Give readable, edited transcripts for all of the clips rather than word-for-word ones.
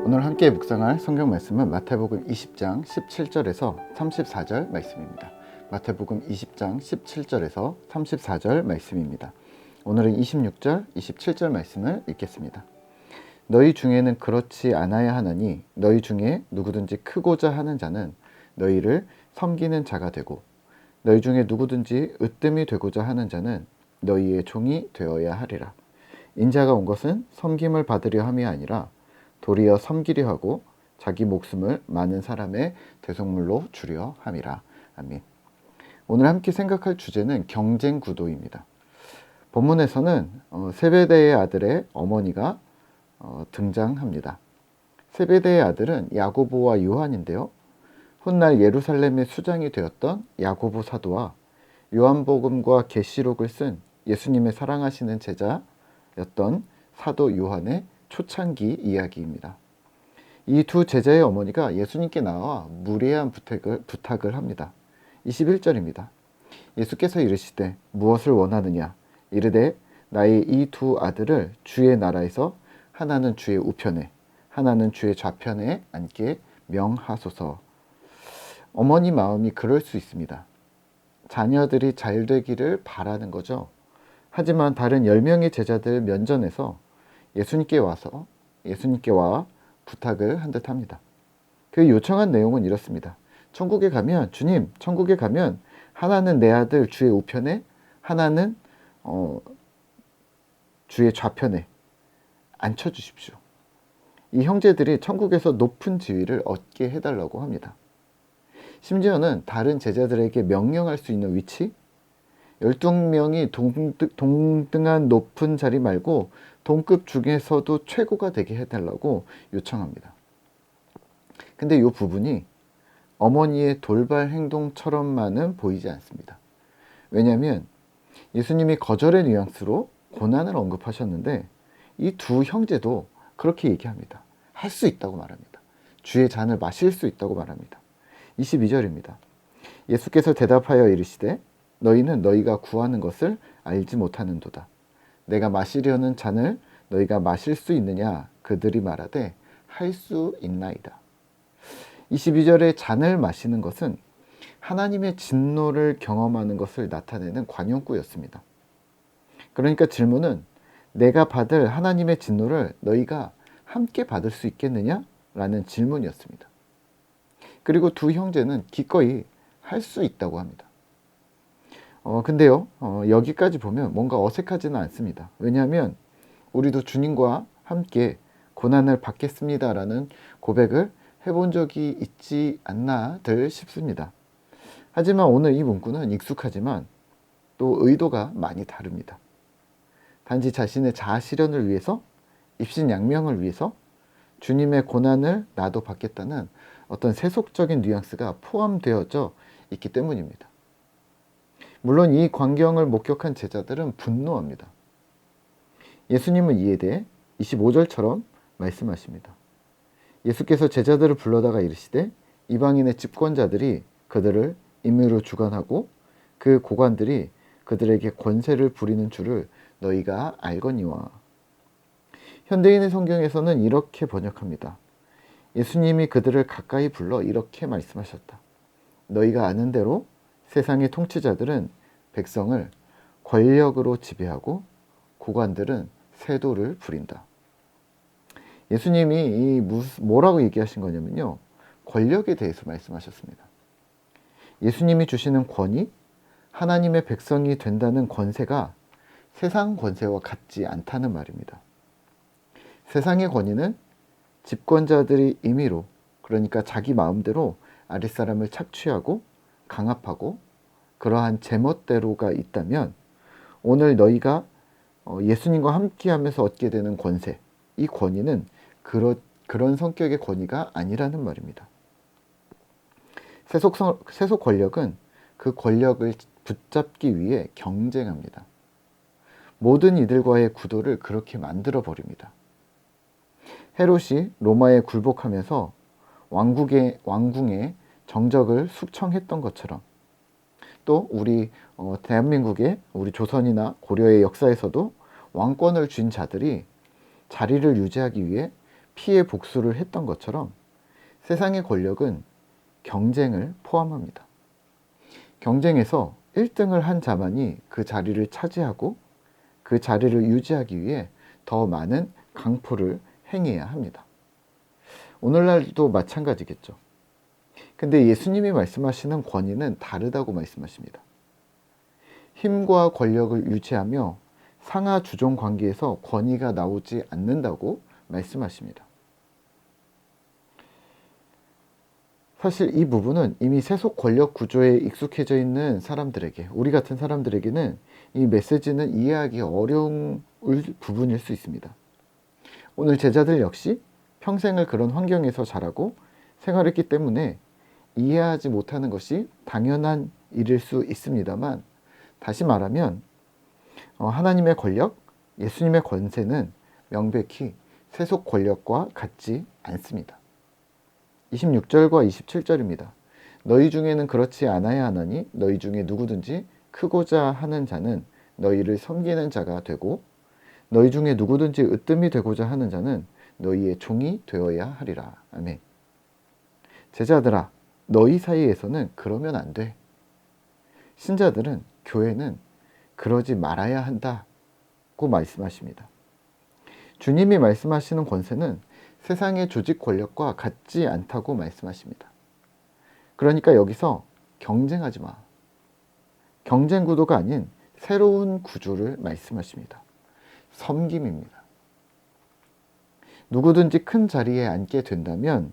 오늘 함께 묵상할 성경 말씀은 마태복음 20장 17절에서 34절 말씀입니다. 마태복음 20장 17절에서 34절 말씀입니다. 오늘은 26절, 27절 말씀을 읽겠습니다. 너희 중에는 그렇지 않아야 하나니 너희 중에 누구든지 크고자 하는 자는 너희를 섬기는 자가 되고 너희 중에 누구든지 으뜸이 되고자 하는 자는 너희의 종이 되어야 하리라. 인자가 온 것은 섬김을 받으려 함이 아니라 도리어 섬기려 하고 자기 목숨을 많은 사람의 대속물로 주려 함이라. 아멘. 오늘 함께 생각할 주제는 경쟁 구도입니다. 본문에서는 세베대의 아들의 어머니가 등장합니다. 세베대의 아들은 야고보와 요한인데요. 훗날 예루살렘의 수장이 되었던 야고보 사도와 요한복음과 계시록을 쓴 예수님의 사랑하시는 제자였던 사도 요한의 초창기 이야기입니다. 이 두 제자의 어머니가 예수님께 나와 무례한 부탁을 합니다. 21절입니다. 예수께서 이르시되 무엇을 원하느냐? 이르되 나의 이 두 아들을 주의 나라에서 하나는 주의 우편에 하나는 주의 좌편에 앉게 명하소서. 어머니 마음이 그럴 수 있습니다. 자녀들이 잘 되기를 바라는 거죠. 하지만 다른 10명의 제자들 면전에서 예수님께 와 부탁을 한 듯 합니다. 그 요청한 내용은 이렇습니다. 천국에 가면, 주님, 천국에 가면 하나는 내 아들 주의 우편에 하나는 주의 좌편에 앉혀주십시오. 이 형제들이 천국에서 높은 지위를 얻게 해달라고 합니다. 심지어는 다른 제자들에게 명령할 수 있는 위치, 12명이 동등한 높은 자리 말고 동급 중에서도 최고가 되게 해달라고 요청합니다. 근데 이 부분이 어머니의 돌발 행동처럼만은 보이지 않습니다. 왜냐하면 예수님이 거절의 뉘앙스로 고난을 언급하셨는데 이 두 형제도 그렇게 얘기합니다. 할 수 있다고 말합니다. 주의 잔을 마실 수 있다고 말합니다. 22절입니다. 예수께서 대답하여 이르시되 너희는 너희가 구하는 것을 알지 못하는도다. 내가 마시려는 잔을 너희가 마실 수 있느냐? 그들이 말하되 할 수 있나이다. 22절에 잔을 마시는 것은 하나님의 진노를 경험하는 것을 나타내는 관용구였습니다. 그러니까 질문은 내가 받을 하나님의 진노를 너희가 함께 받을 수 있겠느냐? 라는 질문이었습니다. 그리고 두 형제는 기꺼이 할 수 있다고 합니다. 근데요, 여기까지 보면 뭔가 어색하지는 않습니다. 왜냐하면 우리도 주님과 함께 고난을 받겠습니다라는 고백을 해본 적이 있지 않나들 싶습니다. 하지만 오늘 이 문구는 익숙하지만 또 의도가 많이 다릅니다. 단지 자신의 자아 실현을 위해서, 입신양명을 위해서 주님의 고난을 나도 받겠다는 어떤 세속적인 뉘앙스가 포함되어져 있기 때문입니다. 물론 이 광경을 목격한 제자들은 분노합니다. 예수님은 이에 대해 25절처럼 말씀하십니다. 예수께서 제자들을 불러다가 이르시되 이방인의 집권자들이 그들을 임의로 주관하고 그 고관들이 그들에게 권세를 부리는 줄을 너희가 알거니와. 현대인의 성경에서는 이렇게 번역합니다. 예수님이 그들을 가까이 불러 이렇게 말씀하셨다. 너희가 아는 대로 세상의 통치자들은 백성을 권력으로 지배하고 고관들은 세도를 부린다. 예수님이 뭐라고 얘기하신 거냐면요. 권력에 대해서 말씀하셨습니다. 예수님이 주시는 권위, 하나님의 백성이 된다는 권세가 세상 권세와 같지 않다는 말입니다. 세상의 권위는 집권자들이 임의로, 그러니까 자기 마음대로 아랫사람을 착취하고 강압하고 그러한 제멋대로가 있다면 오늘 너희가 예수님과 함께하면서 얻게 되는 권세, 이 권위는 그런 성격의 권위가 아니라는 말입니다. 세속 권력은 그 권력을 붙잡기 위해 경쟁합니다. 모든 이들과의 구도를 그렇게 만들어 버립니다. 헤롯이 로마에 굴복하면서 왕궁의 정적을 숙청했던 것처럼 또 우리 대한민국의 우리 조선이나 고려의 역사에서도 왕권을 쥔 자들이 자리를 유지하기 위해 피해 복수를 했던 것처럼 세상의 권력은 경쟁을 포함합니다. 경쟁에서 1등을 한 자만이 그 자리를 차지하고 그 자리를 유지하기 위해 더 많은 강포를 행해야 합니다. 오늘날도 마찬가지겠죠. 근데 예수님이 말씀하시는 권위는 다르다고 말씀하십니다. 힘과 권력을 유지하며 상하 주종 관계에서 권위가 나오지 않는다고 말씀하십니다. 사실 이 부분은 이미 세속 권력 구조에 익숙해져 있는 사람들에게, 우리 같은 사람들에게는 이 메시지는 이해하기 어려운 부분일 수 있습니다. 오늘 제자들 역시 평생을 그런 환경에서 자라고 생활했기 때문에 이해하지 못하는 것이 당연한 일일 수 있습니다만, 다시 말하면 하나님의 권력, 예수님의 권세는 명백히 세속 권력과 같지 않습니다. 26절과 27절입니다. 너희 중에는 그렇지 않아야 하나니 너희 중에 누구든지 크고자 하는 자는 너희를 섬기는 자가 되고 너희 중에 누구든지 으뜸이 되고자 하는 자는 너희의 종이 되어야 하리라. 아멘. 제자들아, 너희 사이에서는 그러면 안 돼. 신자들은, 교회는 그러지 말아야 한다고 말씀하십니다. 주님이 말씀하시는 권세는 세상의 조직 권력과 같지 않다고 말씀하십니다. 그러니까 여기서 경쟁하지 마. 경쟁 구도가 아닌 새로운 구조를 말씀하십니다. 섬김입니다. 누구든지 큰 자리에 앉게 된다면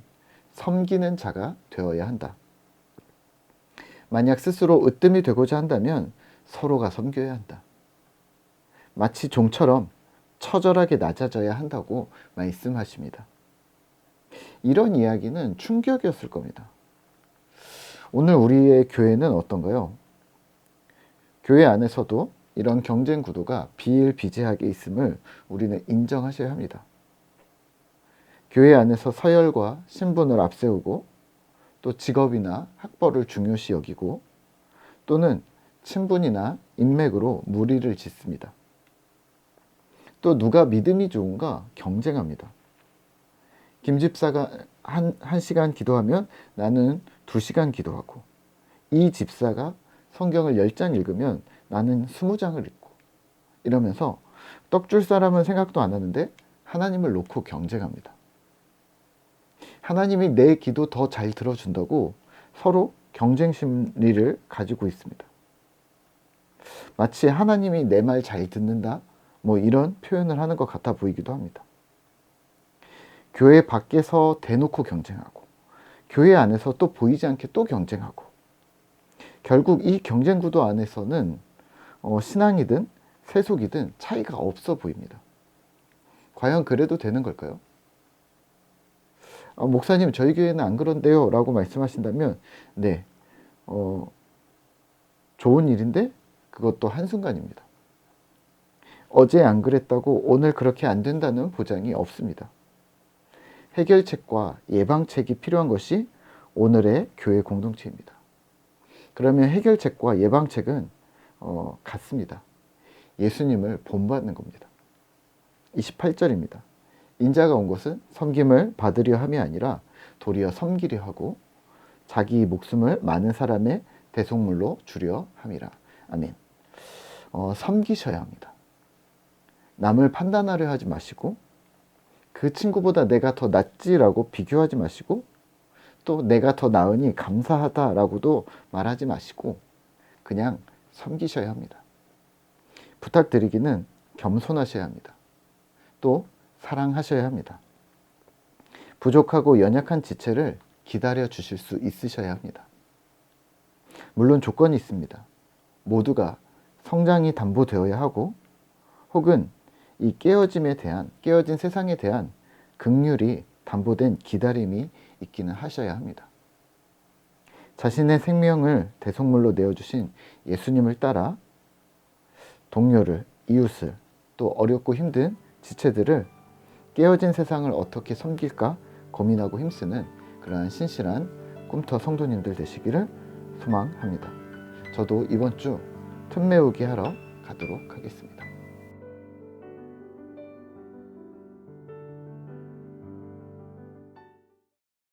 섬기는 자가 되어야 한다. 만약 스스로 으뜸이 되고자 한다면 서로가 섬겨야 한다. 마치 종처럼 처절하게 낮아져야 한다고 말씀하십니다. 이런 이야기는 충격이었을 겁니다. 오늘 우리의 교회는 어떤가요? 교회 안에서도 이런 경쟁 구도가 비일비재하게 있음을 우리는 인정하셔야 합니다. 교회 안에서 서열과 신분을 앞세우고 또 직업이나 학벌을 중요시 여기고 또는 친분이나 인맥으로 무리를 짓습니다. 또 누가 믿음이 좋은가 경쟁합니다. 김 집사가 한 시간 기도하면 나는 2시간 기도하고, 이 집사가 성경을 10장 읽으면 나는 20장을 읽고, 이러면서 떡 줄 사람은 생각도 안 하는데 하나님을 놓고 경쟁합니다. 하나님이 내 기도 더 잘 들어준다고 서로 경쟁 심리를 가지고 있습니다. 마치 하나님이 내 말 잘 듣는다, 이런 표현을 하는 것 같아 보이기도 합니다. 교회 밖에서 대놓고 경쟁하고 교회 안에서 또 보이지 않게 또 경쟁하고, 결국 이 경쟁 구도 안에서는 신앙이든 세속이든 차이가 없어 보입니다. 과연 그래도 되는 걸까요? 목사님, 저희 교회는 안 그런데요 라고 말씀하신다면, 네, 좋은 일인데 그것도 한순간입니다. 어제 안 그랬다고 오늘 그렇게 안 된다는 보장이 없습니다. 해결책과 예방책이 필요한 것이 오늘의 교회 공동체입니다. 그러면 해결책과 예방책은 같습니다. 예수님을 본받는 겁니다. 28절입니다. 인자가 온 것은 섬김을 받으려 함이 아니라 도리어 섬기려 하고 자기 목숨을 많은 사람의 대속물로 주려 함이라. 아멘. 섬기셔야 합니다. 남을 판단하려 하지 마시고, 그 친구보다 내가 더 낫지라고 비교하지 마시고, 또 내가 더 나으니 감사하다라고도 말하지 마시고 그냥 섬기셔야 합니다. 부탁드리기는 겸손하셔야 합니다. 또 사랑하셔야 합니다. 부족하고 연약한 지체를 기다려 주실 수 있으셔야 합니다. 물론 조건이 있습니다. 모두가 성장이 담보되어야 하고, 혹은 이 깨어진 세상에 대한 긍휼이 담보된 기다림이 있기는 하셔야 합니다. 자신의 생명을 대속물로 내어주신 예수님을 따라 동료를, 이웃을, 또 어렵고 힘든 지체들을 깨어진 세상을 어떻게 섬길까 고민하고 힘쓰는 그러한 신실한 꿈터 성도님들 되시기를 소망합니다. 저도 이번 주 틈메우기 하러 가도록 하겠습니다.